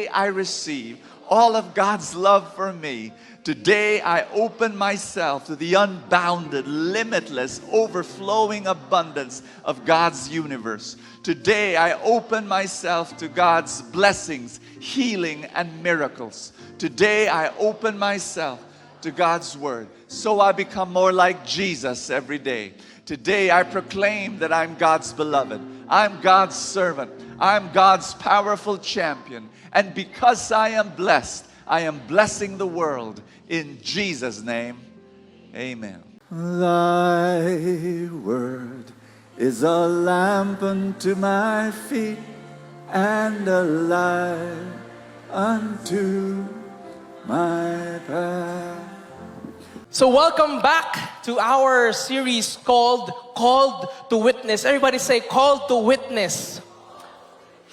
Today I receive all of God's love for me. Today I open myself to the unbounded, limitless, overflowing abundance of God's universe. Today I open myself to God's blessings, healing, and miracles. Today I open myself to God's word, so I become more like Jesus every day. Today I proclaim that I'm God's beloved. I'm God's servant. I'm God's powerful champion. And because I am blessing the world in Jesus' name. Amen. Thy word is a lamp unto my feet and a light unto my path. So welcome back to our series called Called to Witness. Everybody say, Called to Witness.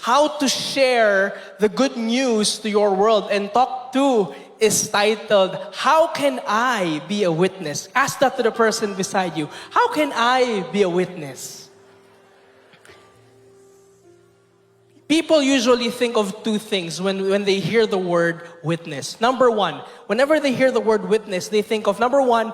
How to share the good news to your world. And talk 2 is titled, How Can I Be a Witness? Ask that to the person beside you. How can I be a witness? People usually think of 2 things when they hear the word witness. Number 1, whenever they hear the word witness, they think of, number 1,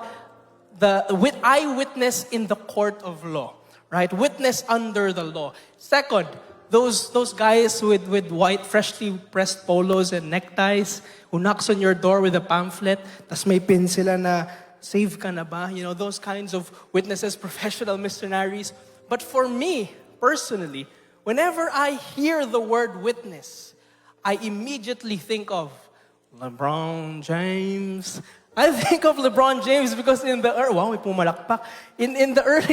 the eyewitness in the court of law, right? Witness under the law. Second, those guys with white, freshly pressed polos and neckties who knocks on your door with a pamphlet, tas may pin sila na, save ka na ba? You know, those kinds of witnesses, professional missionaries. But for me, personally, whenever I hear the word witness, I immediately think of LeBron James. I think of LeBron James because in the early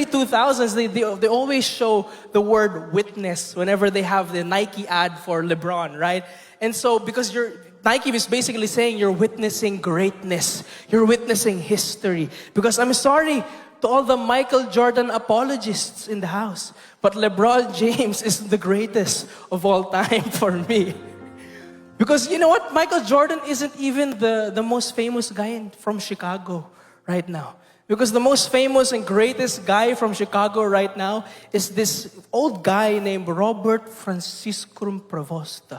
2000s, they always show the word witness whenever they have the Nike ad for LeBron, right? And so because Nike is basically saying you're witnessing greatness, you're witnessing history. Because I'm sorry to all the Michael Jordan apologists in the house, but LeBron James is the greatest of all time for me. Because you know what? Michael Jordan isn't even the most famous guy from Chicago right now. Because the most famous and greatest guy from Chicago right now is this old guy named Robert Franciscum Provost,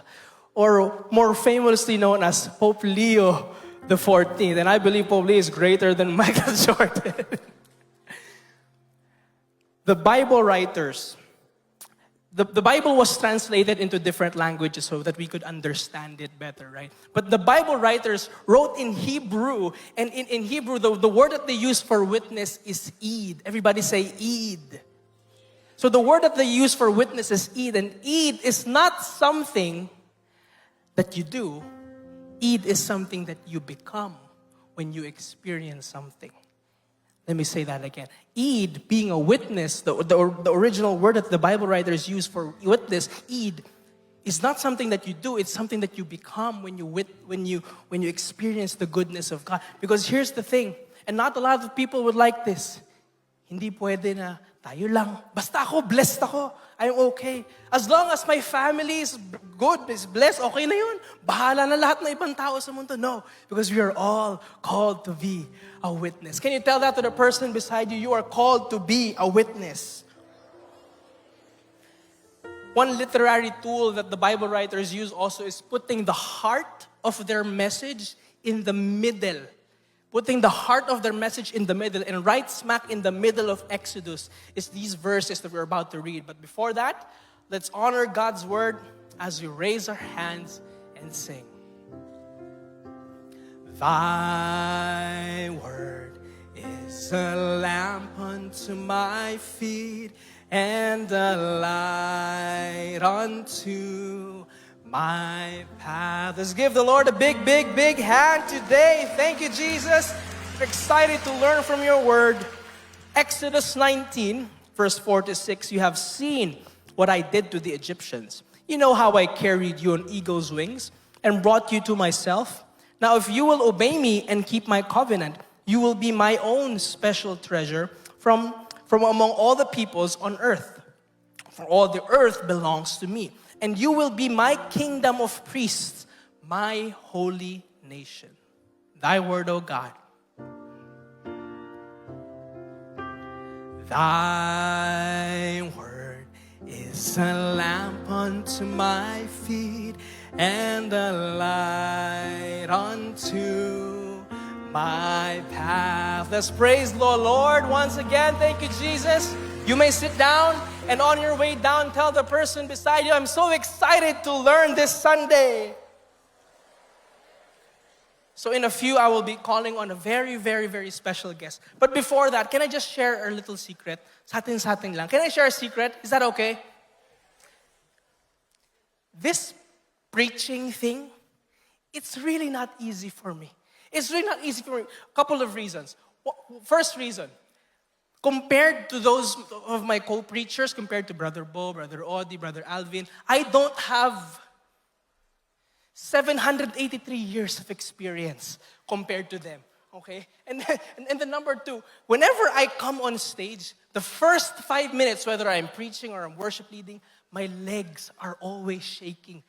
or more famously known as Pope Leo XIV. And I believe Pope Leo is greater than Michael Jordan. The Bible writers, the Bible was translated into different languages so that we could understand it better, right? But the Bible writers wrote in Hebrew, and in Hebrew, the word that they use for witness is Eid. Everybody say Eid. So the word that they use for witness is Eid, and Eid is not something that you do. Eid is something that you become when you experience something. Let me say that again. Eid, being a witness, the original word that the Bible writers use for witness, Eid, is not something that you do. It's something that you become when you experience the goodness of God. Because here's the thing, and not a lot of people would like this. Hindi pwede na tayo lang. Basta ako, blessed ako. I'm okay. As long as my family is good, is blessed, okay na yun. Bahala na lahat ng ibang tao sa mundo. No, because we are all called to be a witness. Can you tell that to the person beside you? You are called to be a witness. One literary tool that the Bible writers use also is putting the heart of their message in the middle. Putting the heart of their message in the middle, and right smack in the middle of Exodus is these verses that we're about to read. But before that, let's honor God's word as we raise our hands and sing. Thy word is a lamp unto my feet and a light unto my path. Let's give the Lord a big, big, big hand today. Thank you, Jesus. We're excited to learn from your word. Exodus 19, verse 4 to 6. You have seen what I did to the Egyptians. You know how I carried you on eagle's wings and brought you to myself. Now, if you will obey me and keep my covenant, you will be my own special treasure from among all the peoples on earth. For all the earth belongs to me. And you will be my kingdom of priests, my holy nation. Thy word, O God. Thy word is a lamp unto my feet and a light unto my path. Let's praise the Lord once again. Thank you, Jesus. You may sit down, and on your way down, tell the person beside you, I'm so excited to learn this Sunday. So in a few, I will be calling on a very, very, very special guest. But before that, can I just share a little secret? Sa atin lang. Can I share a secret? Is that okay? This preaching thing, it's really not easy for me. It's really not easy for me. Couple of reasons. First reason, compared to those of my co-preachers, compared to Brother Bo, Brother Audie, Brother Alvin, I don't have 783 years of experience compared to them. Okay? And the number two, whenever I come on stage, the first 5 minutes, whether I'm preaching or I'm worship leading, my legs are always shaking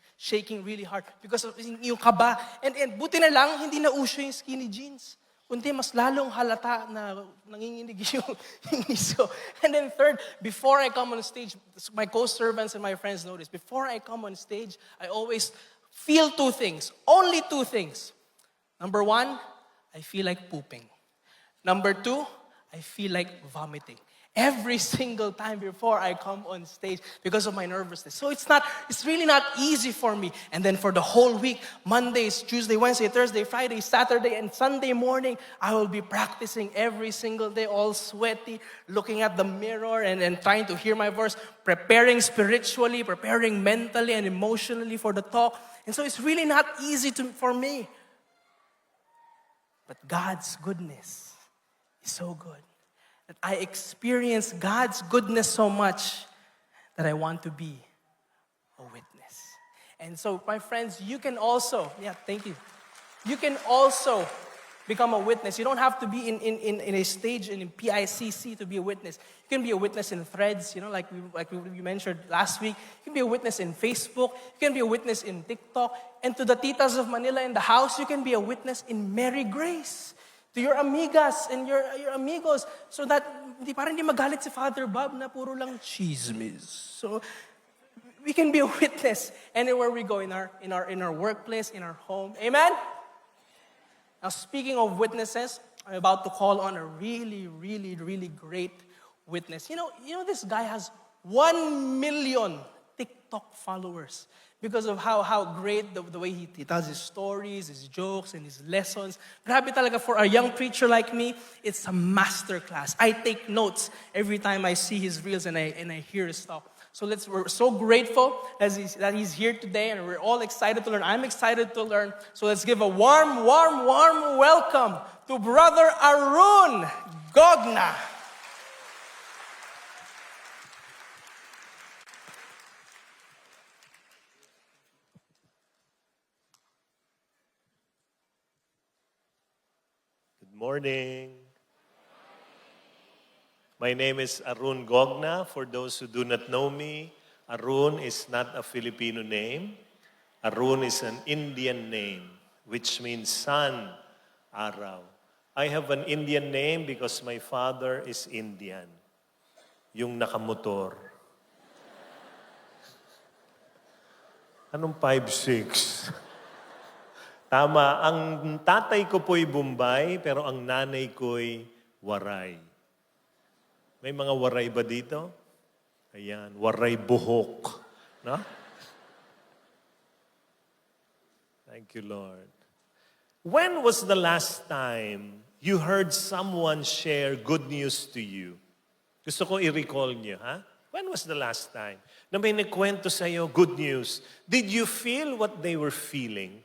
really hard because of yung kaba. And buti na lang, hindi na uso yung skinny jeans. Kundi mas lalong halata na nanginginig yung iso. And then third, before I come on stage, my co-servants and my friends know this, before I come on stage, I always feel two things. Only two things. Number one, I feel like pooping. Number two, I feel like vomiting. Every single time before I come on stage because of my nervousness. So it's really not easy for me. And then for the whole week, Mondays, Tuesday, Wednesday, Thursday, Friday, Saturday, and Sunday morning, I will be practicing every single day, all sweaty, looking at the mirror and trying to hear my voice, preparing spiritually, preparing mentally and emotionally for the talk. And so it's really not easy for me. But God's goodness is so good. That I experience God's goodness so much that I want to be a witness. And so, my friends, you can also, thank you. You can also become a witness. You don't have to be in a stage in PICC to be a witness. You can be a witness in Threads, like we mentioned last week. You can be a witness in Facebook. You can be a witness in TikTok. And to the titas of Manila in the house, you can be a witness in Mary Grace. To your amigas and your amigos, so that parang hindi magalit si Father Bob na puro lang chismis. So we can be a witness anywhere we go, in our workplace, in our home. Amen? Now, speaking of witnesses, I'm about to call on a really, really, really great witness. You know this guy has 1 million TikTok followers because of how great the way he tells his stories, his jokes, and his lessons. Grabe talaga, for a young preacher like me, it's a masterclass. I take notes every time I see his reels and I hear his talk. So we're so grateful that he's here today, and we're all excited to learn. I'm excited to learn. So let's give a warm welcome to Brother Arun Gogna. Morning. My name is Arun Gogna. For those who do not know me, Arun is not a Filipino name. Arun is an Indian name, which means sun, araw. I have an Indian name because my father is Indian. Yung nakamotor. Anong 5'6"? Tama, ang tatay ko po'y Bombay, pero ang nanay ko'y Waray. May mga Waray ba dito? Ayan, Waray buhok. No? Thank you, Lord. When was the last time you heard someone share good news to you? Gusto ko i-recall niyo, ha? When was the last time na may nagkwento sa'yo good news? Did you feel what they were feeling?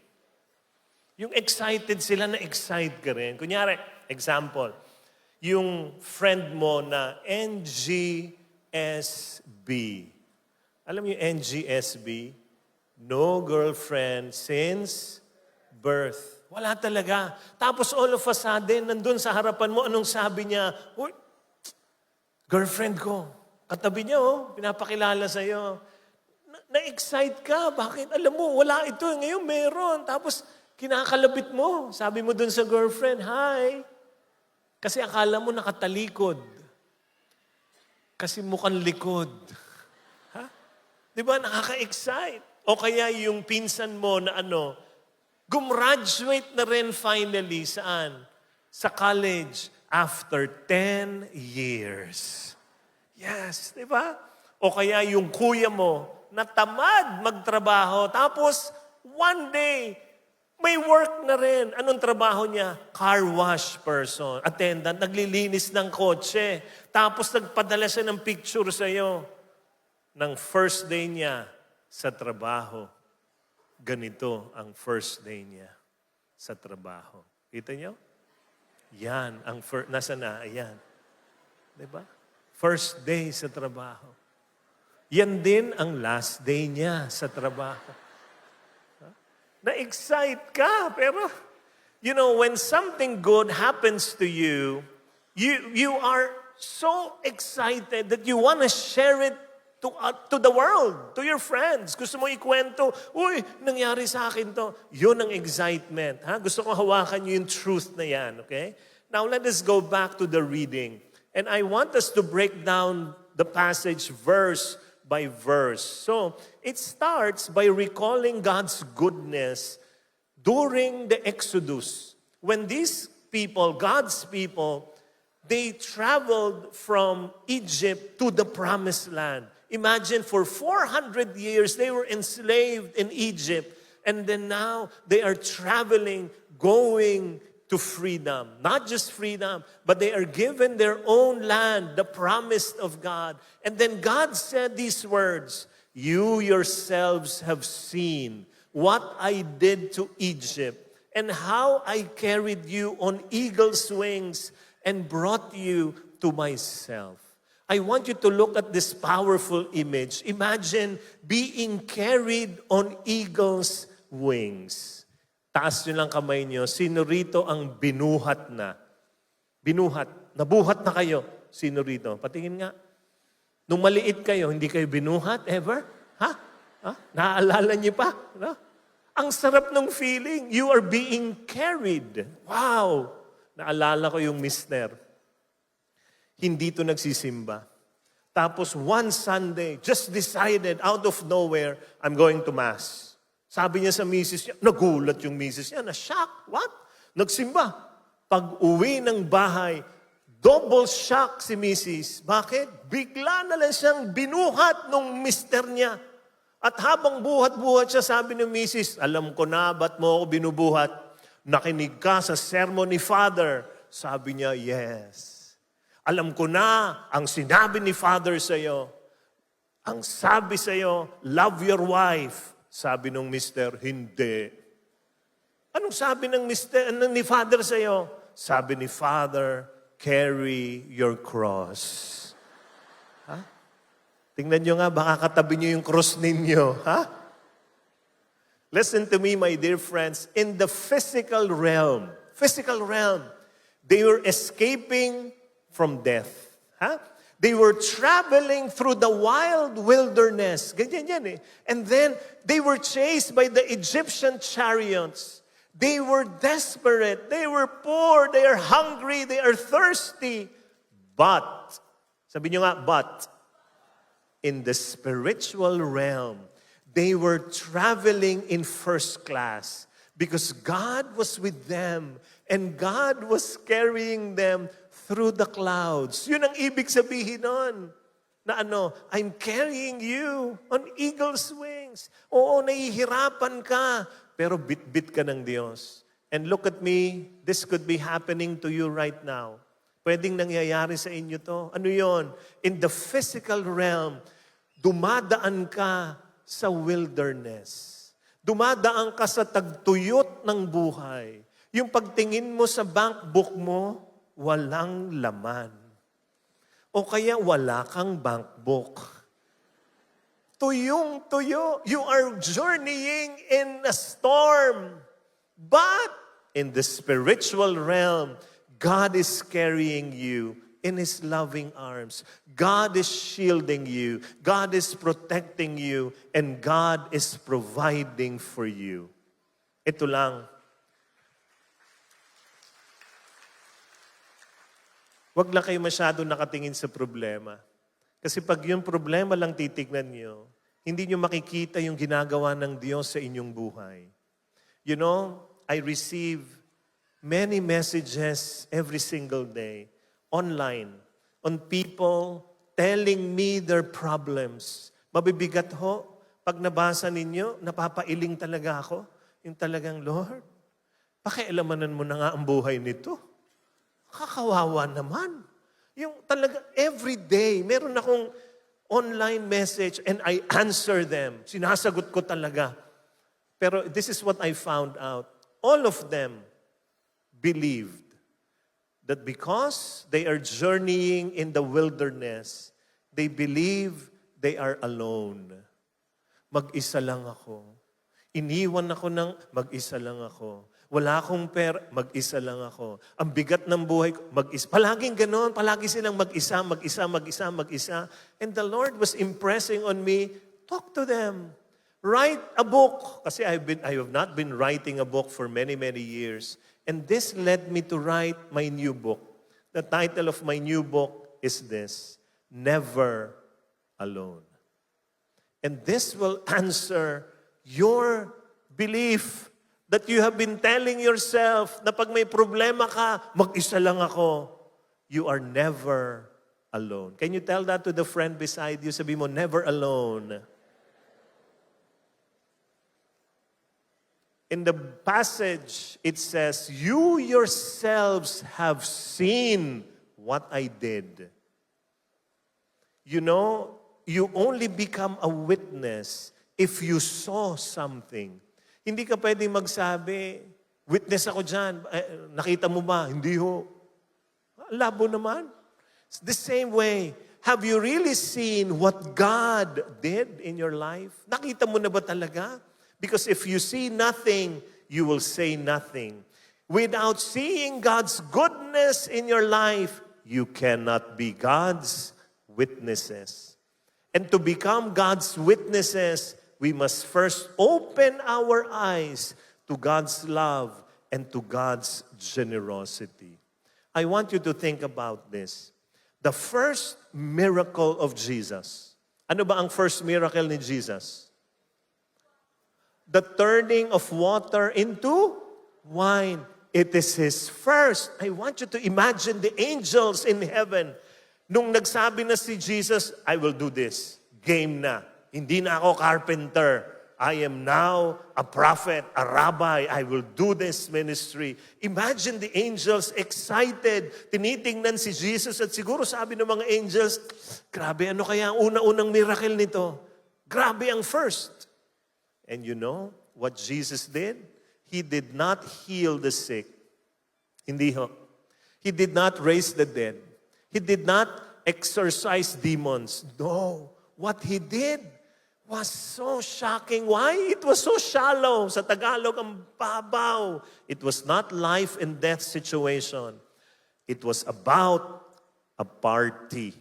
Yung excited sila, na-excite ka rin. Kunyari, example, yung friend mo na NGSB. Alam mo yung NGSB? No girlfriend since birth. Wala talaga. Tapos all of a sudden, nandun sa harapan mo, anong sabi niya? Uy, girlfriend ko. Katabi niya, pinapakilala sa'yo. Na-excite ka. Bakit? Alam mo, wala ito. Ngayon meron. Tapos, kinakalabit mo. Sabi mo dun sa girlfriend, hi. Kasi akala mo nakatalikod. Kasi mukhang likod. Ha? Di ba? Nakaka-excite. O kaya yung pinsan mo na gumraduate na rin finally saan? Sa college after 10 years. Yes, di ba? O kaya yung kuya mo na tamad magtrabaho, tapos one day, may work na rin. Anong trabaho niya? Car wash person, attendant, naglilinis ng kotse. Tapos nagpadala siya ng picture sa'yo ng first day niya sa trabaho. Ganito ang first day niya sa trabaho. Kita niyo? Yan, ang nasa na, ayan. Diba? First day sa trabaho. Yan din ang last day niya sa trabaho. Na-excite ka, pero, when something good happens to you, you are so excited that you want to share it to the world, to your friends. Gusto mo ikwento, uy, nangyari sa akin to. Yun ang excitement. Gusto ko hawakan nyo yung truth na yan, okay? Now, let us go back to the reading. And I want us to break down the passage verse by verse. So, it starts by recalling God's goodness during the Exodus. When these people, God's people, they traveled from Egypt to the Promised Land. Imagine for 400 years they were enslaved in Egypt, and then now they are traveling, going to freedom. Not just freedom, but they are given their own land, the promise of God. And then God said these words, "You yourselves have seen what I did to Egypt, and how I carried you on eagle's wings and brought you to myself." I want you to look at this powerful image. Imagine being carried on eagle's wings. Taas nyo lang kamay nyo. Sino rito ang binuhat na? Binuhat. Nabuhat na kayo. Sino rito? Patingin nga. Nung maliit kayo, hindi kayo binuhat ever? Ha? Naaalala niyo pa? No? Ang sarap ng feeling. You are being carried. Wow! Naalala ko yung mister. Hindi to nagsisimba. Tapos one Sunday, just decided out of nowhere, I'm going to Mass. Sabi niya sa misis niya, nagulat yung misis niya, na-shock. What? Nagsimba. Pag uwi ng bahay, double shock si misis. Bakit? Bigla na lang siyang binuhat nung mister niya. At habang buhat-buhat siya, sabi ng misis, alam ko na, ba't mo ako binubuhat? Nakinig ka sa sermon ni Father. Sabi niya, yes. Alam ko na ang sinabi ni Father sa'yo. Ang sabi sa'yo, love your wife. Sabi nung mister, hindi. Anong sabi ng ni Father sa'yo? Sabi ni Father, carry your cross. Ha? Tingnan nyo nga, baka katabi nyo yung cross ninyo. Ha? Listen to me, my dear friends. In the physical realm, they were escaping from death. Huh? They were traveling through the wild wilderness. Ganyan yan eh. And then, they were chased by the Egyptian chariots. They were desperate. They were poor. They are hungry. They are thirsty. But, sabi nyo nga, but, in the spiritual realm, they were traveling in first class because God was with them and God was carrying them through the clouds. Yun ang ibig sabihin nun. Na I'm carrying you on eagle's wings. Oo, nahihirapan ka, pero bit-bit ka ng Diyos. And look at me, this could be happening to you right now. Pwedeng nangyayari sa inyo to. Ano yon? In the physical realm, dumadaan ka sa wilderness. Dumadaan ka sa tagtuyot ng buhay. Yung pagtingin mo sa bank book mo, walang laman. O kaya wala kang bank book. Tuyong-tuyo. You are journeying in a storm. But in the spiritual realm, God is carrying you in His loving arms. God is shielding you. God is protecting you. And God is providing for you. Ito lang. Huwag lang kayo masyado nakatingin sa problema. Kasi pag yung problema lang titignan nyo, hindi nyo makikita yung ginagawa ng Diyos sa inyong buhay. You know, I receive many messages every single day online on people telling me their problems. Mabibigat ho. Pag nabasa ninyo, napapailing talaga ako. Yung talagang, Lord, pakialamanan mo na nga ang buhay nito. Kakawawa naman. Yung talaga, every day, meron akong online message and I answer them. Sinasagot ko talaga. Pero this is what I found out. All of them believed that because they are journeying in the wilderness, they believe they are alone. Mag-isa lang ako. Iniwan ako ng mag-isa lang ako. Wala akong pera, mag-isa lang ako. Ang bigat ng buhay ko, mag-isa. Palaging ganon, palagi silang mag-isa, mag-isa, mag-isa, mag-isa. And the Lord was impressing on me, talk to them. Write a book. Kasi I have not been writing a book for many, many years. And this led me to write my new book. The title of my new book is this, Never Alone. And this will answer your belief that you have been telling yourself na pag may problema ka, mag-isa lang ako. You are never alone. Can you tell that to the friend beside you? Sabi mo, never alone. In the passage, it says, you yourselves have seen what I did. You know, you only become a witness if you saw something. Hindi ka pwedeng magsabi, witness ako dyan. Nakita mo ba? Hindi ho. Labo naman. It's the same way. Have you really seen what God did in your life? Nakita mo na ba talaga? Because if you see nothing, you will say nothing. Without seeing God's goodness in your life, you cannot be God's witnesses. And to become God's witnesses, we must first open our eyes to God's love and to God's generosity. I want you to think about this. The first miracle of Jesus. Ano ba ang first miracle ni Jesus? The turning of water into wine. It is His first. I want you to imagine the angels in heaven. Nung nagsabi na si Jesus, I will do this. Game na. Hindi na ako carpenter. I am now a prophet, a rabbi. I will do this ministry. Imagine the angels excited. Tinitingnan si Jesus at siguro sabi ng mga angels, grabe, ano kaya ang una-unang miracle nito? Grabe ang first. And you know what Jesus did? He did not heal the sick. Hindi ho. He did not raise the dead. He did not exorcise demons. No. What He did was so shocking. Why? It was so shallow. Sa Tagalog, ang babaw. It was not life and death situation. It was about a party.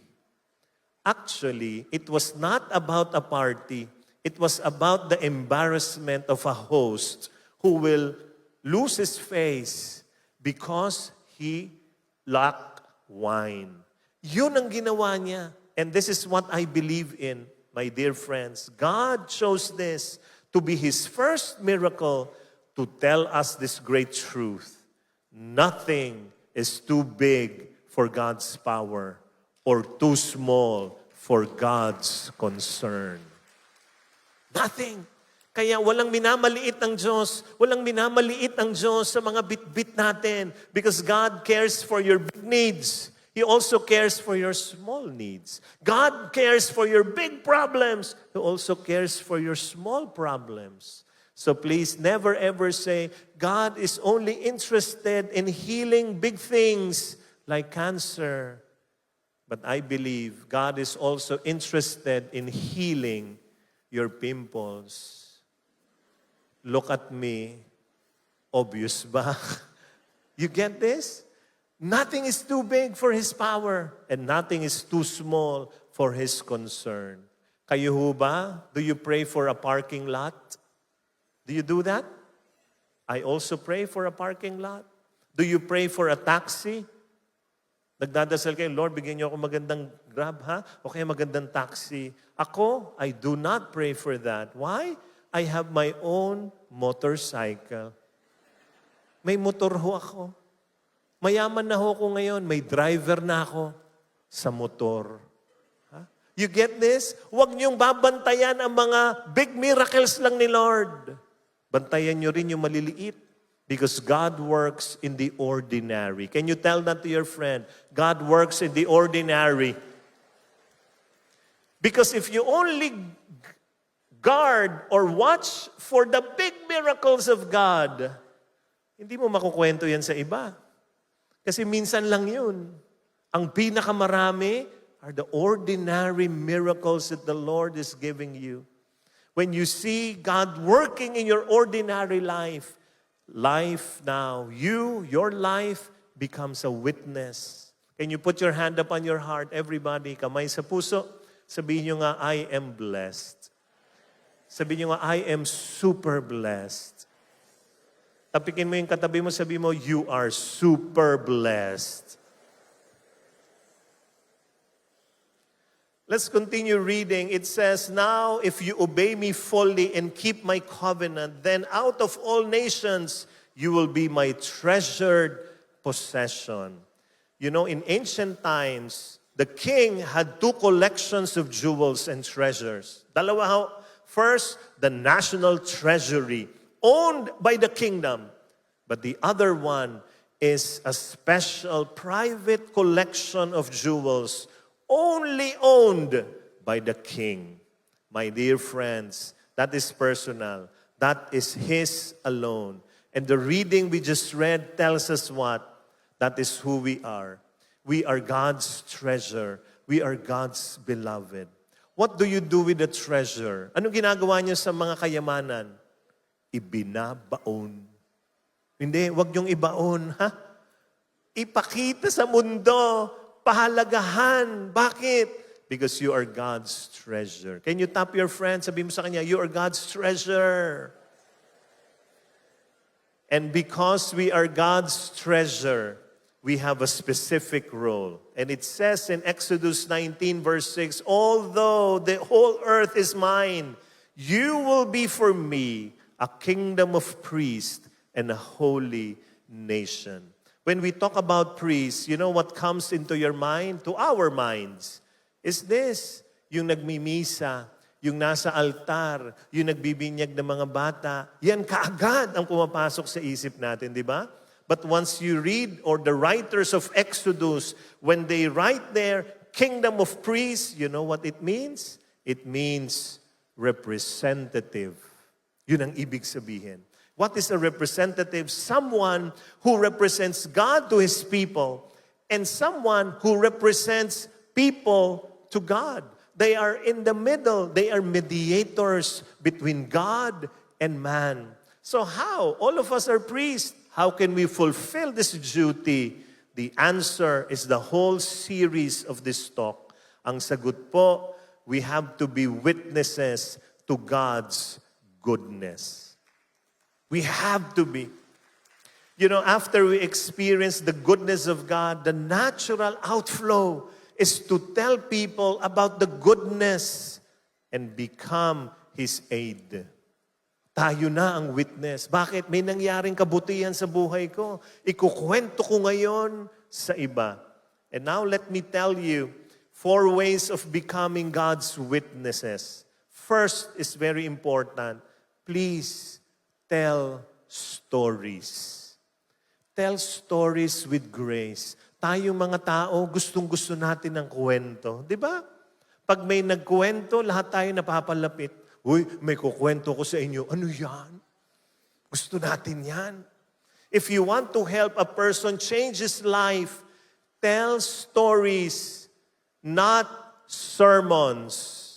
Actually, it was not about a party. It was about the embarrassment of a host who will lose his face because he lacked wine. Yun ang ginawa niya. And this is what I believe in, my dear friends. God chose this to be His first miracle to tell us this great truth. Nothing is too big for God's power or too small for God's concern. Nothing. Kaya walang minamaliit ang Diyos. Walang minamaliit ang Diyos sa mga bit-bit natin because God cares for your big needs. He also cares for your small needs. God cares for your big problems. He also cares for your small problems. So please never ever say, God is only interested in healing big things like cancer. But I believe God is also interested in healing your pimples. Look at me. Obvious ba? You get this? Nothing is too big for His power and nothing is too small for His concern. Kayo ho ba? Do you pray for a parking lot? Do you do that? I also pray for a parking lot. Do you pray for a taxi? Nagdadasal kayo, Lord, bigyan niyo ako magandang Grab, ha? O kaya magandang taxi. Ako, I do not pray for that. Why? I have my own motorcycle. May motor ho ako. Mayaman na ho ako ngayon. May driver na ako sa motor. Ha? You get this? Huwag niyong babantayan ang mga big miracles lang ni Lord. Bantayan niyo rin yung maliliit. Because God works in the ordinary. Can you tell that to your friend? God works in the ordinary. Because if you only guard or watch for the big miracles of God, hindi mo makukwento yan sa iba. Kasi minsan lang yun. Ang pinakamarami are the ordinary miracles that the Lord is giving you. When you see God working in your ordinary life now, your life becomes a witness. Can you put your hand up on your heart, everybody? Kamay sa puso. Sabihin nyo nga, I am blessed. Sabihin nyo nga, I am super blessed. Tapikin mo yung katabi mo, sabihin mo, you are super blessed. Let's continue reading. It says, now if you obey me fully and keep my covenant, then out of all nations you will be my treasured possession. You know, in ancient times, the king had two collections of jewels and treasures. Dalawa ho. First, the national treasury, owned by the kingdom. But the other one is a special private collection of jewels only owned by the king. My dear friends, that is personal. That is his alone. And the reading we just read tells us what? That is who we are. We are God's treasure. We are God's beloved. What do you do with the treasure? Anong ginagawa niyo sa mga kayamanan? Ibinabaon. Hindi, wag niyong ibaon, ha? Ipakita sa mundo. Pahalagahan. Bakit? Because you are God's treasure. Can you tap your friend? Sabi mo sa kanya, you are God's treasure. And because we are God's treasure, we have a specific role. And it says in Exodus 19 verse 6, although the whole earth is mine, you will be for me a kingdom of priests and a holy nation. When we talk about priests, you know what comes into your mind? To our minds, is this. Yung nagmimisa, yung nasa altar, yung nagbibinyag ng mga bata, yan kaagad ang pumapasok sa isip natin, di ba? But once you read, or the writers of Exodus, when they write there, kingdom of priests, you know what it means? It means representative. Yun ang ibig sabihin. What is a representative? Someone who represents God to His people and someone who represents people to God. They are in the middle. They are mediators between God and man. So how? All of us are priests. How can we fulfill this duty? The answer is the whole series of this talk. Ang sagot po, we have to be witnesses to God's goodness. We have to be. You know, after we experience the goodness of God, the natural outflow is to tell people about the goodness and become His aid. Tayo na ang witness. Bakit? May nangyaring kabutihan sa buhay ko. Ikukwento ko ngayon sa iba. And now let me tell you 4 ways of becoming God's witnesses. First is very important. Please, tell stories. Tell stories with grace. Tayong mga tao, gustong-gusto natin ng kwento. Di ba? Pag may nagkwento, lahat tayo napapalapit. Uy, may kukwento ko sa inyo. Ano yan? Gusto natin yan. If you want to help a person change his life, tell stories, not sermons.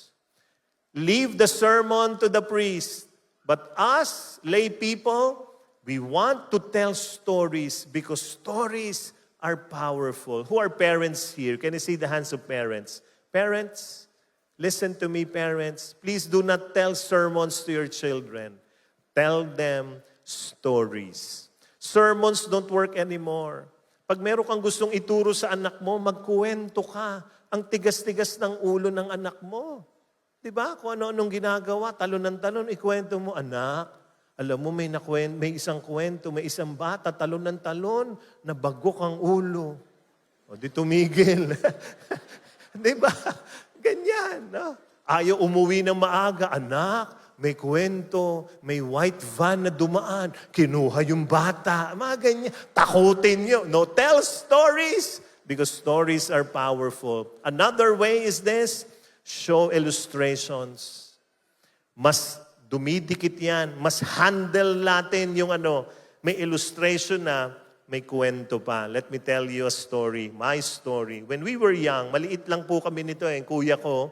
Leave the sermon to the priest. But us, lay people, we want to tell stories because stories are powerful. Who are parents here? Can you see the hands of parents? Parents, listen to me, parents. Please do not tell sermons to your children. Tell them stories. Sermons don't work anymore. Pag meron kang gustong ituro sa anak mo, magkuwento ka. Ang tigas-tigas ng ulo ng anak mo. Diba? Kung ano-anong ginagawa, talon ng talon, ikwento mo, anak, alam mo, may isang kwento, may isang bata, talon ng talon, na bagok ang ulo. O di tumigil. Diba? Ganyan. No? Ayaw umuwi ng maaga, anak, may kwento, may white van na dumaan, kinuha yung bata, mga ganyan. Takutin nyo. No, tell stories because stories are powerful. Another way is this, show illustrations. Mas dumidikit yan, mas handle natin yung may illustration na may kwento pa. Let me tell you a story, my story. When we were young, maliit lang po kami nito kuya ko,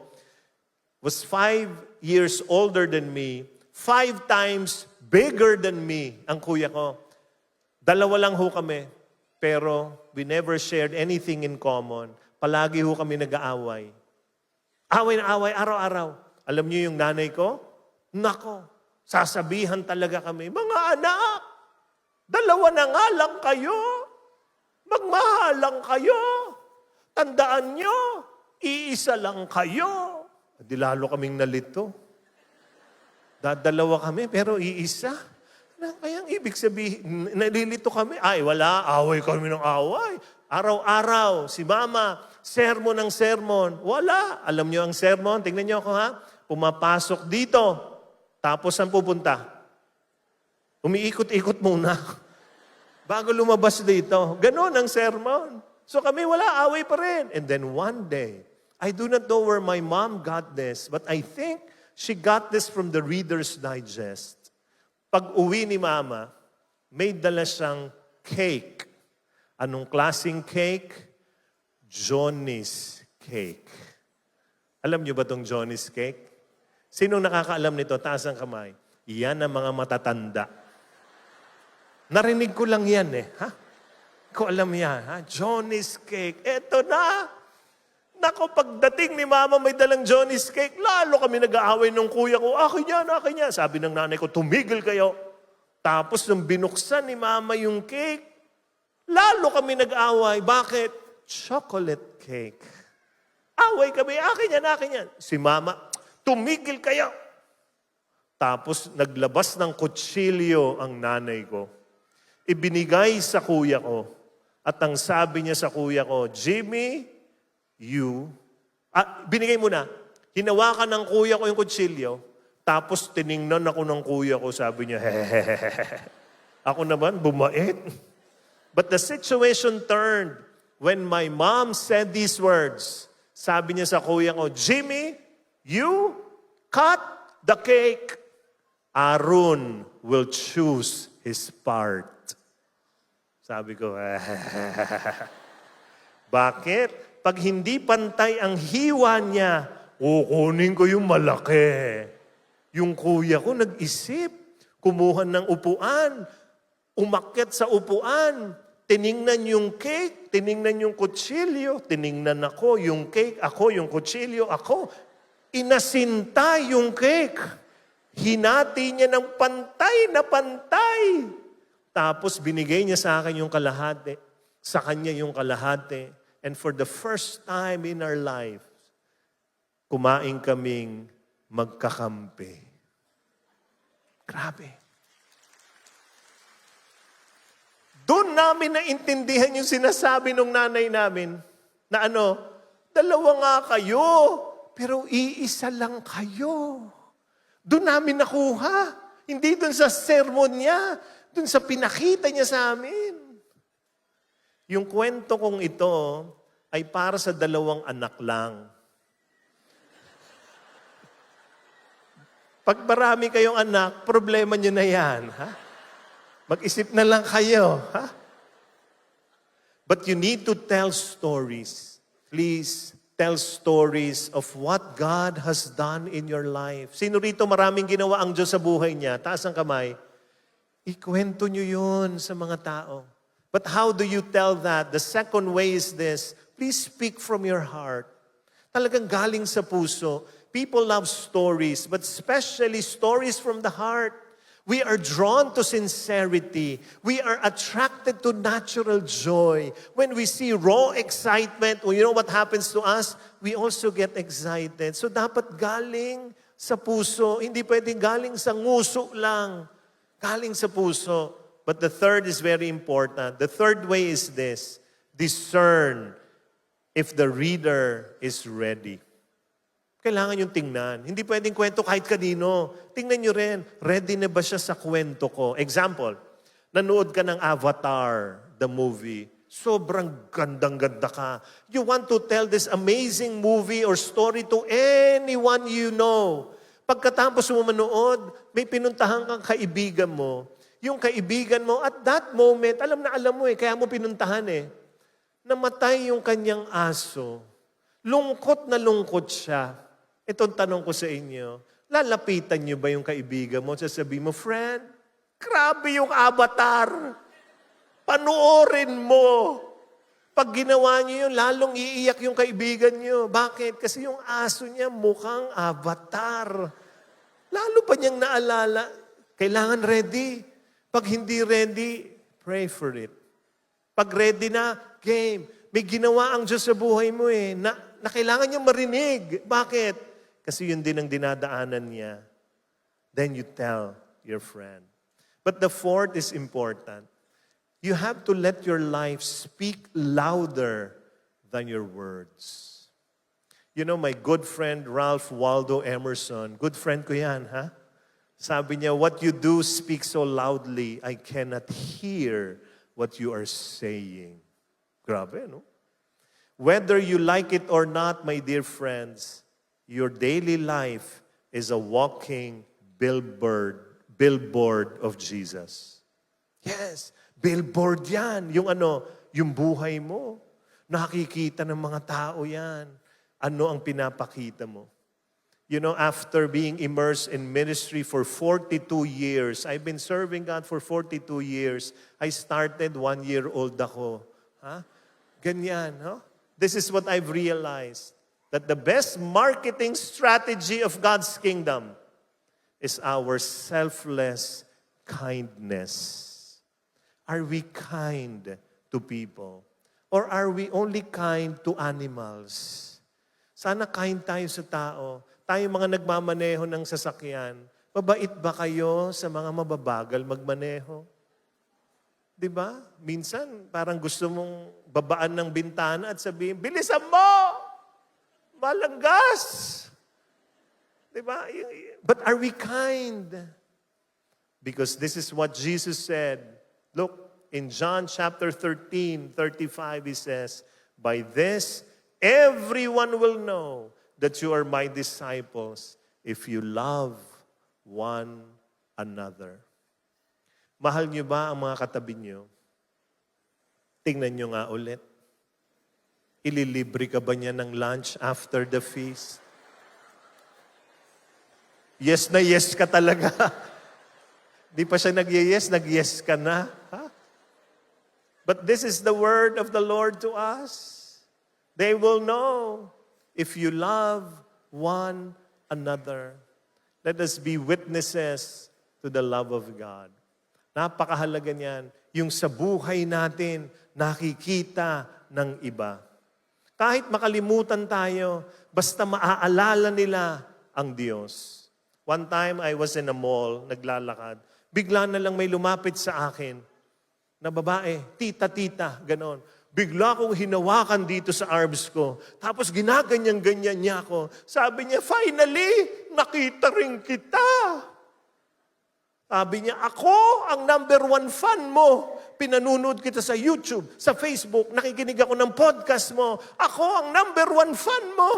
was 5 years older than me, 5 times bigger than me, ang kuya ko. 2 lang ho kami, pero we never shared anything in common. Palagi ho kami nag-aaway. Away na away, araw-araw. Alam niyo yung nanay ko? Nako, sasabihan talaga kami, mga anak, 2 na nga lang kayo. Magmahalang kayo. Tandaan nyo, iisa lang kayo. Di lalo kaming nalito. Dadalawa kami, pero iisa. Kaya ibig sabihin, nalilito kami. Ay, wala, away kami ng away. Araw-araw, si mama, sermon ng sermon. Wala. Alam nyo ang sermon? Tingnan nyo ako ha. Pumapasok dito. Tapos saan pupunta? Umiikot-ikot muna. Bago lumabas dito. Ganon ang sermon. So kami wala, away pa rin. And then one day, I do not know where my mom got this, but I think she got this from the Reader's Digest. Pag uwi ni mama, may dala siyang cake. Anong klaseng cake? Johnny's cake. Alam niyo ba itong Johnny's cake? Sinong nakakaalam nito? Taas ang kamay. Yan ang mga matatanda. Narinig ko lang yan ha? Ko alam yan, ha? Johnny's cake. Eto na! Nako, pagdating ni mama may dalang Johnny's cake, lalo kami nag-aaway nung kuya ko, akin yan. Sabi ng nanay ko, tumigil kayo. Tapos nung binuksan ni mama yung cake, lalo kami nag-aaway. Bakit? Chocolate cake. Away kami, akin yan. Si mama, tumigil kayo. Tapos naglabas ng kutsilyo ang nanay ko. Ibinigay sa kuya ko. At ang sabi niya sa kuya ko, Jimmy, binigay mo na. Hinawakan ng kuya ko yung kutsilyo. Tapos tiningnan ako ng kuya ko, sabi niya, hehehehe. Ako naman, bumait. But the situation turned when my mom said these words. Sabi niya sa kuya ko, Jimmy, you cut the cake. Aaron will choose his part. Sabi ko, bakit? Pag hindi pantay ang hiwa niya, kukunin ko yung malaki. Yung kuya ko nag-isip, kumuha ng upuan, umakyat sa upuan, tiningnan yung cake, tiningnan yung kutsilyo, tiningnan ako, yung cake, ako, yung kutsilyo, ako. Inasinta yung cake. Hinati niya ng pantay na pantay. Tapos binigay niya sa akin yung kalahati. Sa kanya yung kalahati. And for the first time in our life, kumain kaming magkakampi. Grabe. Doon namin naintindihan yung sinasabi ng nanay namin na 2 nga kayo, pero iisa lang kayo. Doon namin nakuha. Hindi doon sa sermon niya, doon sa pinakita niya sa amin. Yung kwento kong ito ay para sa 2 anak lang. Pag marami kayong anak, problema nyo na yan. Ha? Mag-isip na lang kayo. Ha? But you need to tell stories. Please tell stories of what God has done in your life. Sino rito maraming ginawa ang Diyos sa buhay niya? Taas ang kamay. Ikwento nyo yun sa mga tao. But how do you tell that? The second way is this. Please speak from your heart. Talagang galing sa puso. People love stories, but especially stories from the heart. We are drawn to sincerity. We are attracted to natural joy. When we see raw excitement, well, you know what happens to us? We also get excited. So dapat galing sa puso. Hindi pwedeng galing sa nguso lang. Galing sa puso. But the third is very important. The third way is this: discern if the reader is ready. Kailangan yung tingnan. Hindi pwedeng kwento kahit kanino. Tingnan nyo rin, ready na ba siya sa kwento ko? Example, nanood ka ng Avatar, the movie. Sobrang gandang-ganda ka. You want to tell this amazing movie or story to anyone you know. Pagkatapos mo manood, may pinuntahan kang kaibigan mo. Yung kaibigan mo, at that moment, alam na alam mo kaya mo pinuntahan namatay yung kanyang aso. Lungkot na lungkot siya. Itong tanong ko sa inyo, lalapitan niyo ba yung kaibigan mo? Sasabihin mo, friend, grabe yung Avatar. Panoorin mo. Pag ginawa niyo yun, lalong iiyak yung kaibigan niyo. Bakit? Kasi yung aso niya mukhang Avatar. Lalo pa niyang naalala, kailangan ready. Pag hindi ready, pray for it. Pag ready na, game. May ginawa ang Diyos sa buhay mo na kailangan niya marinig. Bakit? Kasi yun din ang dinadaanan niya. Then you tell your friend. But the fourth is important. You have to let your life speak louder than your words. You know, my good friend Ralph Waldo Emerson, good friend ko yan, ha? Sabi niya, what you do speaks so loudly, I cannot hear what you are saying. Grabe, no? Whether you like it or not, my dear friends, your daily life is a walking billboard of Jesus. Yes, billboard yan. Yung buhay mo. Nakikita ng mga tao yan. Ano ang pinapakita mo? You know, after being immersed in ministry for 42 years, I've been serving God for 42 years. I started 1-year-old ako. Ganyan, no? This is what I've realized. That the best marketing strategy of God's kingdom is our selfless kindness. Are we kind to people? Or are we only kind to animals? Sana kind tayo sa tao. Tayo mga nagmamaneho ng sasakyan, mabait ba kayo sa mga mababagal magmaneho? Diba? Minsan, parang gusto mong babaan ng bintana at sabihin, bilisan mo! Malanggas! Diba? But are we kind? Because this is what Jesus said. Look, in John chapter 13:35, He says, by this, everyone will know that you are my disciples if you love one another. Mahal niyo ba ang mga katabi niyo? Tingnan niyo nga ulit. Ililibre ka ba niya ng lunch after the feast? Yes na yes ka talaga. Di pa siya nag-yes ka na. But this is the word of the Lord to us. They will know if you love one another. Let us be witnesses to the love of God. Napakahalaga niyan. Yung sa buhay natin, nakikita ng iba. Kahit makalimutan tayo, basta maaalala nila ang Diyos. One time, I was in a mall, naglalakad. Bigla na lang may lumapit sa akin na babae, tita, ganon. Bigla akong hinawakan dito sa arms ko. Tapos ginaganyan-ganyan niya ako. Sabi niya, finally, nakita rin kita. Sabi niya, ako ang #1 fan mo. Pinanunod kita sa YouTube, sa Facebook, nakikinig ako ng podcast mo. Ako ang #1 fan mo.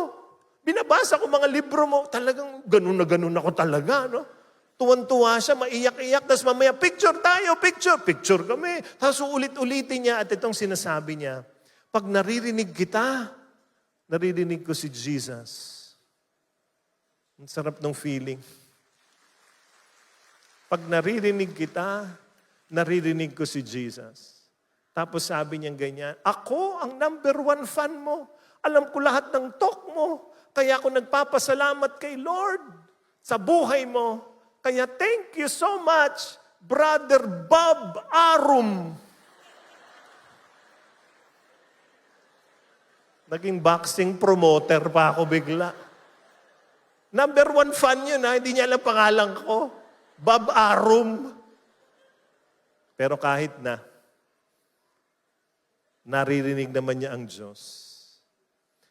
Binabasa ko mga libro mo. Talagang ganun na ganun ako talaga, no? Tuwan-tuwa siya, maiyak-iyak, tapos mamaya, picture tayo, picture kami. Tapos ulit-ulitin niya, at itong sinasabi niya, pag naririnig kita, naririnig ko si Jesus. Ang sarap ng feeling. Pag naririnig kita, naririnig ko si Jesus. Tapos sabi niya ganyan, ako ang #1 fan mo. Alam ko lahat ng talk mo. Kaya ako nagpapasalamat kay Lord sa buhay mo. Kaya thank you so much, Brother Bob Arum. Naging boxing promoter pa ako bigla. Number 1 fan yun, ha? Hindi niya alam pangalan ko. Bob Arum. Pero kahit na, naririnig naman niya ang Diyos.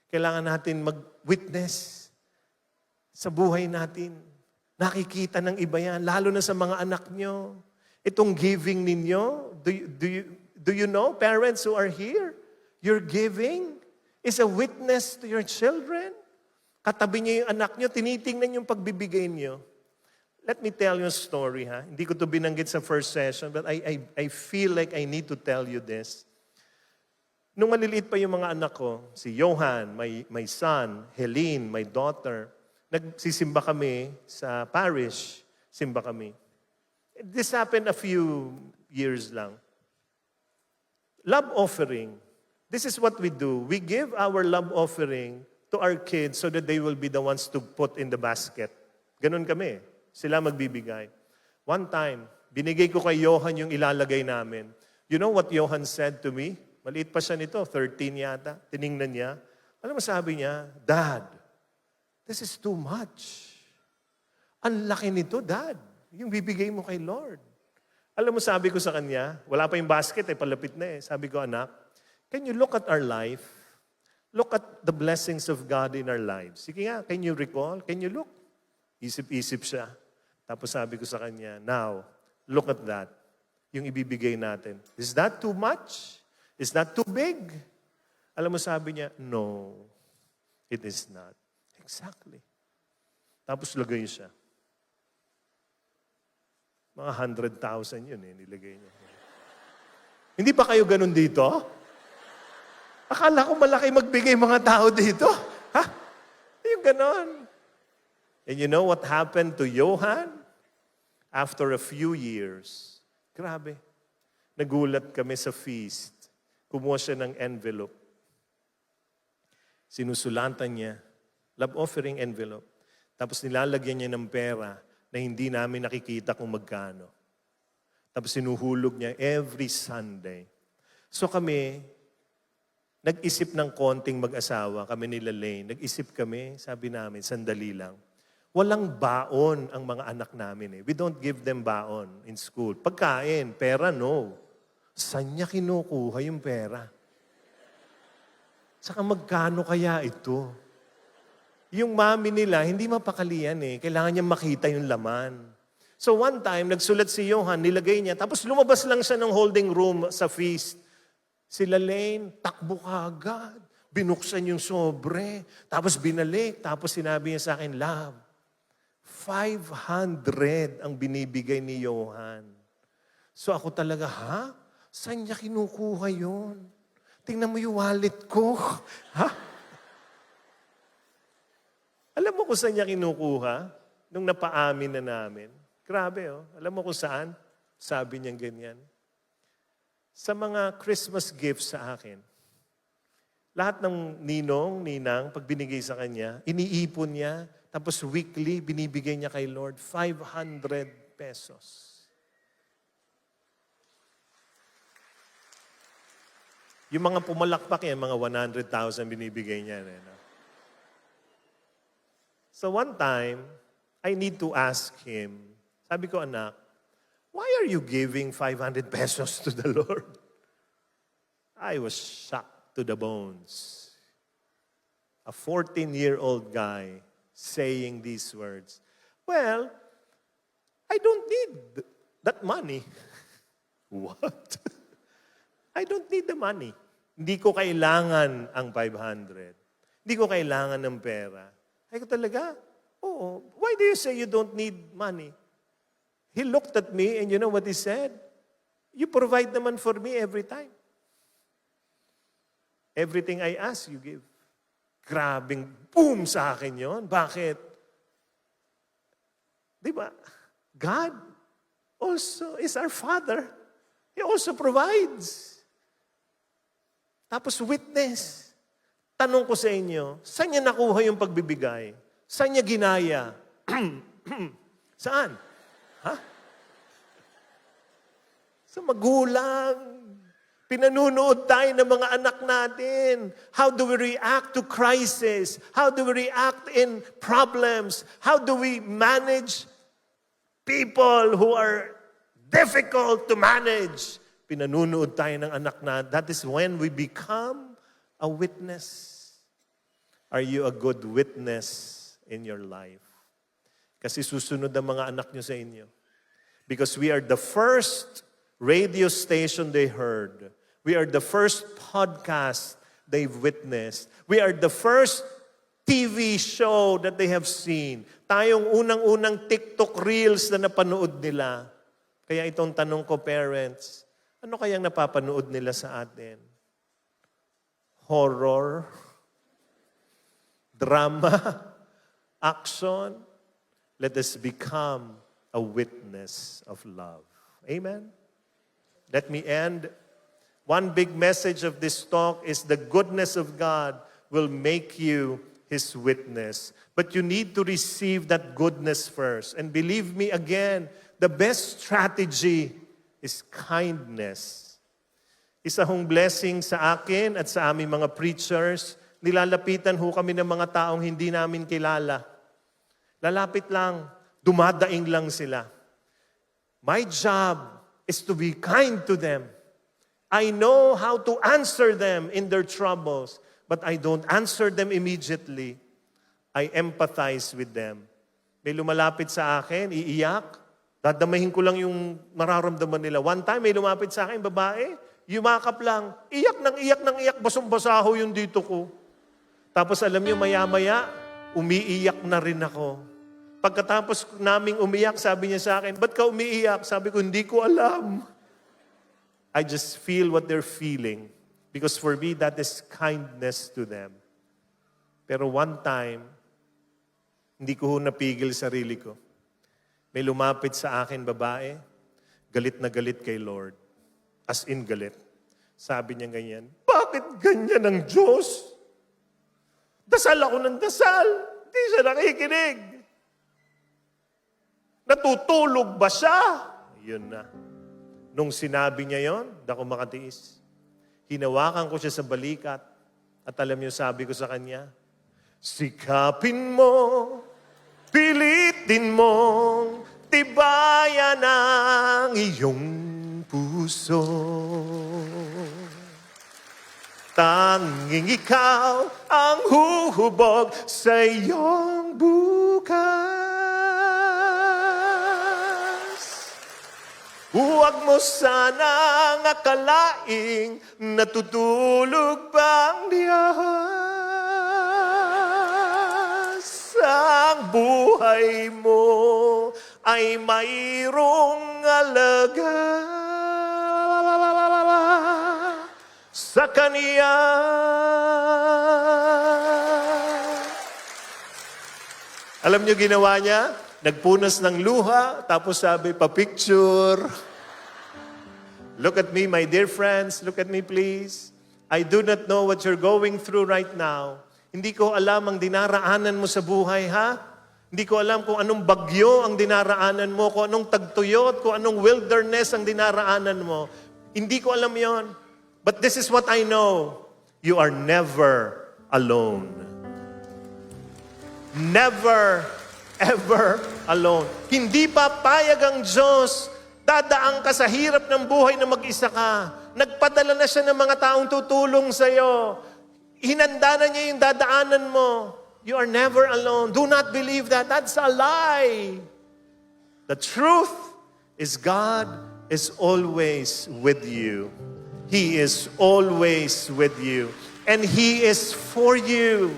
Kailangan natin mag-witness sa buhay natin. Nakikita ng iba yan, lalo na sa mga anak nyo. Itong giving ninyo, do you know, parents who are here, your giving is a witness to your children. Katabi niyo yung anak nyo, tinitingnan yung pagbibigay niyo. Let me tell you a story, ha? Hindi ko to binanggit sa first session, but I feel like I need to tell you this. Nung maliliit pa yung mga anak ko, si Johan, my son, Helene, my daughter, nagsisimba kami sa parish, simba kami. This happened a few years lang. Love offering. This is what we do. We give our love offering to our kids so that they will be the ones to put in the basket. Ganun kami. Sila magbibigay. One time, binigay ko kay Johan yung ilalagay namin. You know what Johan said to me? Maliit pa siya nito, 13 yata. Tiningnan niya. Alam mo sabi niya, Dad, this is too much. Ang laki nito, Dad. Yung bibigay mo kay Lord. Alam mo sabi ko sa kanya, wala pa yung basket, palapit na eh. Sabi ko, anak, can you look at our life? Look at the blessings of God in our lives. Sige nga, can you recall? Can you look? Isip-isip siya. Tapos sabi ko sa kanya, now, look at that. Yung ibibigay natin. Is that too much? Is that too big? Alam mo sabi niya, no, it is not. Exactly. Tapos lagay siya. Mga 100,000 yun nilagay niya. Hindi ba kayo ganun dito? Akala ko malaki magbigay mga tao dito. Ha? Yung ganon. And you know what happened to Johan? After a few years, grabe, nagulat kami sa feast. Kumuha siya ng envelope. Sinusulatan niya, love offering envelope. Tapos nilalagyan niya ng pera na hindi namin nakikita kung magkano. Tapos sinuhulog niya every Sunday. So kami, nag-isip ng konting mag-asawa, kami nila Lane. Nag-isip kami, sabi namin, sandali lang. Walang baon ang mga anak namin. We don't give them baon in school. Pagkain, pera, no. Saan niya kinukuha yung pera? Saka magkano kaya ito? Yung mami nila, hindi mapakalian eh. Kailangan niya makita yung laman. So one time, nagsulat si Johan, nilagay niya, tapos lumabas lang siya ng holding room sa feast. Sila Lane, takbo ka agad. Binuksan yung sobre. Tapos binalik. Tapos sinabi niya sa akin, Love, 500 ang binibigay ni Johan. So ako talaga, ha? Saan niya kinukuha yun? Tingnan mo yung wallet ko. Ha? Alam mo kung saan niya kinukuha? Nung napaamin na namin. Grabe, oh. Alam mo kung saan? Sabi niya ganyan. Sa mga Christmas gifts sa akin, lahat ng ninong, ninang, pag binigay sa kanya, iniipon niya, tapos weekly, binibigay niya kay Lord 500 pesos. Yung mga pumalakpak yan, mga 100,000 binibigay niya. No? So one time, I need to ask him, sabi ko, anak, why are you giving 500 pesos to the Lord? I was shocked to the bones. A 14-year-old guy saying these words. Well, I don't need that money. What? I don't need the money. Hindi ko kailangan ang 500. Hindi ko kailangan ng pera. Ay ko talaga, oo. Why do you say you don't need money? He looked at me and you know what he said? You provide naman for me every time. Everything I ask, you give. Grabing boom sa akin yon. Bakit? Di ba? God also is our Father. He also provides. Tapos witness. Tanong ko sa inyo, saan niya nakuha yung pagbibigay? Saan niya ginaya? Saan? Sa magulang. Pinanunood tayo ng mga anak natin. How do we react to crisis? How do we react in problems? How do we manage people who are difficult to manage? Pinanunood tayo ng anak na. That is when we become a witness. Are you a good witness in your life? Kasi susunod ang mga anak nyo sa inyo. Because we are the first radio station they heard. We are the first podcast they've witnessed. We are the first TV show that they have seen. Tayong unang-unang TikTok reels na napanood nila. Kaya itong tanong ko, parents, ano kayang napapanood nila sa atin? Horror? Drama? Action? Let us become a witness of love. Amen? Let me end. One big message of this talk is the goodness of God will make you His witness. But you need to receive that goodness first. And believe me again, the best strategy is kindness. Isa hong blessing sa akin at sa aming mga preachers, nilalapitan ho kami ng mga taong hindi namin kilala. Lalapit lang, dumadaing lang sila. My job is to be kind to them. I know how to answer them in their troubles, but I don't answer them immediately. I empathize with them. May lumalapit sa akin, iiyak, dadamahin ko lang yung mararamdaman nila. One time, may lumapit sa akin, babae, yumakap lang, iyak ng iyak, basong-basaho yung dito ko. Tapos alam niyo, maya-maya, umiiyak na rin ako. Pagkatapos naming umiyak, sabi niya sa akin, ba't ka umiiyak? Sabi ko, hindi ko alam. I just feel what they're feeling. Because for me, that is kindness to them. Pero one time, hindi ko napigil sarili ko. May lumapit sa akin babae, galit na galit kay Lord. As in galit. Sabi niya ganyan, bakit ganyan ang Diyos? Dasal ako ng dasal. Hindi siya nakikinig. Natutulog ba siya? Yun na. Nung sinabi niya yon, di ako makatiis. Hinawakan ko siya sa balikat at alam niyo, sabi ko sa kanya, sikapin mo, pilitin mong tibayan ang iyong puso. Tanging ikaw ang huhubog sa iyong bukas. Huwag mo sanang akalaing natutulog bang Diyos. Ang buhay mo ay mayroong alaga sa Kanya. Alam niyo ginawa niya? Nagpunas ng luha, tapos sabi, pa-picture. Look at me, my dear friends. Look at me, please. I do not know what you're going through right now. Hindi ko alam ang dinaraanan mo sa buhay, ha? Hindi ko alam kung anong bagyo ang dinaraanan mo, kung anong tagtuyot, kung anong wilderness ang dinaraanan mo. Hindi ko alam yon. But this is what I know. You are never alone. Never ever alone. Hindi papayag ang Diyos. Dadaan ka sa hirap ng buhay na mag-isa ka. Nagpadala na siya ng mga taong tutulong sa'yo. Hinanda na niya yung dadaanan mo. You are never alone. Do not believe that. That's a lie. The truth is God is always with you. He is always with you. And He is for you.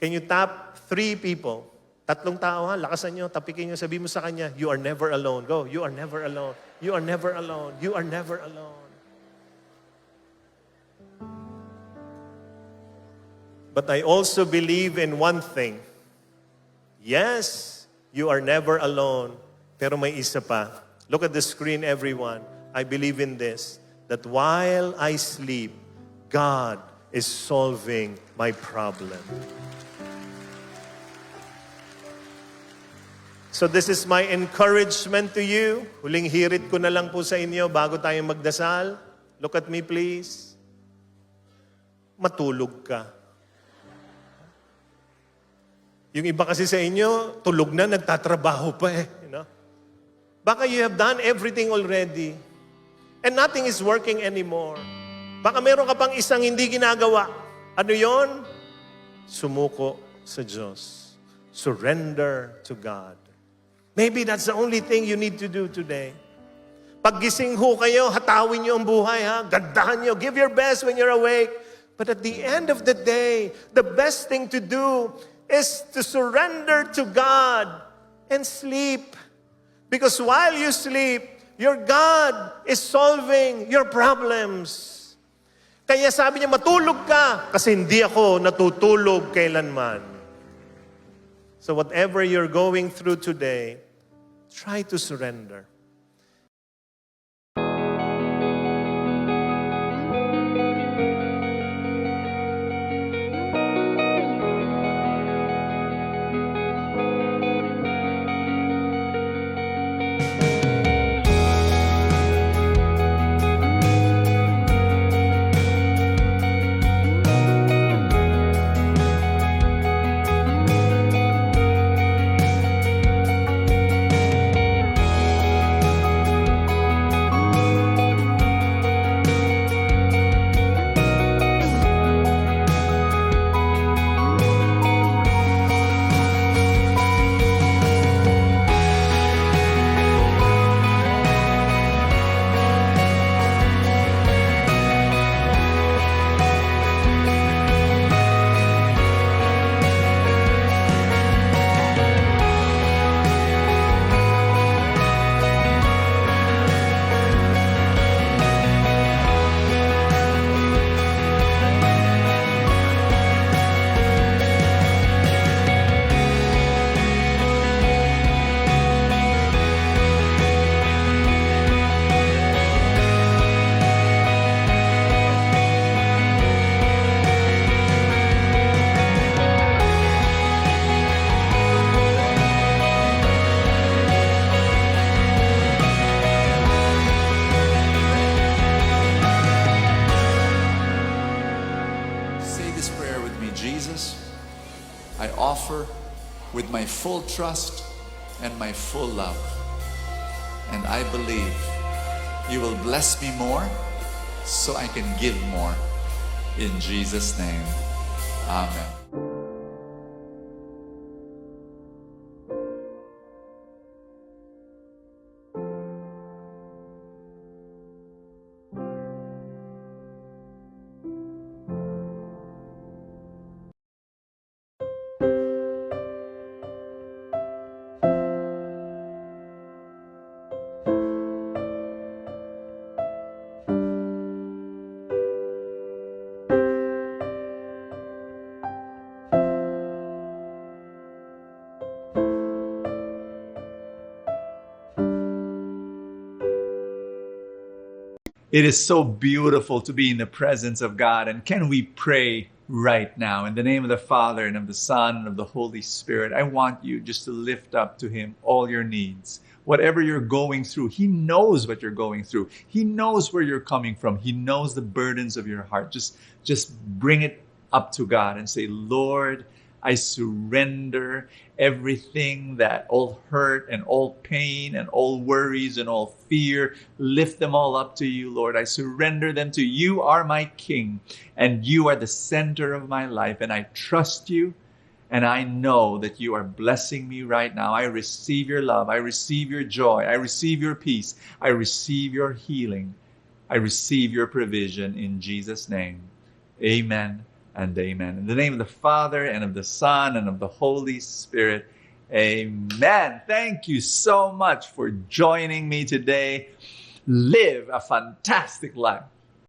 Can you tap 3 people? 3 tao ha, lakasan nyo, tapikin nyo, sabihin mo sa kanya, you are never alone. Go, you are never alone. You are never alone. You are never alone. But I also believe in one thing. Yes, you are never alone. Pero may isa pa. Look at the screen, everyone. I believe in this, that while I sleep, God is solving my problem. So this is my encouragement to you. Huling hirit ko na lang po sa inyo bago tayo magdasal. Look at me please. Matulog ka. Yung iba kasi sa inyo, tulog na, nagtatrabaho pa eh. You know? Baka you have done everything already and nothing is working anymore. Baka meron ka pang isang hindi ginagawa. Ano yon? Sumuko sa Diyos. Surrender to God. Maybe that's the only thing you need to do today. Paggising ho kayo, hatawin niyo ang buhay ha. Gandahan niyo. Give your best when you're awake. But at the end of the day, the best thing to do is to surrender to God and sleep. Because while you sleep, your God is solving your problems. Kaya sabi niya, matulog ka kasi hindi ako natutulog kailanman. So whatever you're going through today, try to surrender. I offer with my full trust and my full love. And I believe you will bless me more so I can give more. In Jesus' name, amen. It is so beautiful to be in the presence of God. And can we pray right now? In the name of the Father, and of the Son, and of the Holy Spirit, I want you just to lift up to Him all your needs. Whatever you're going through, He knows what you're going through. He knows where you're coming from. He knows the burdens of your heart. Just bring it up to God and say, Lord, I surrender everything, that all hurt and all pain and all worries and all fear. Lift them all up to you, Lord. I surrender them to you. You are my King, and you are the center of my life. And I trust you, and I know that you are blessing me right now. I receive your love. I receive your joy. I receive your peace. I receive your healing. I receive your provision in Jesus' name. Amen and amen. In the name of the Father, and of the Son, and of the Holy Spirit, amen. Thank you so much for joining me today. Live a fantastic life.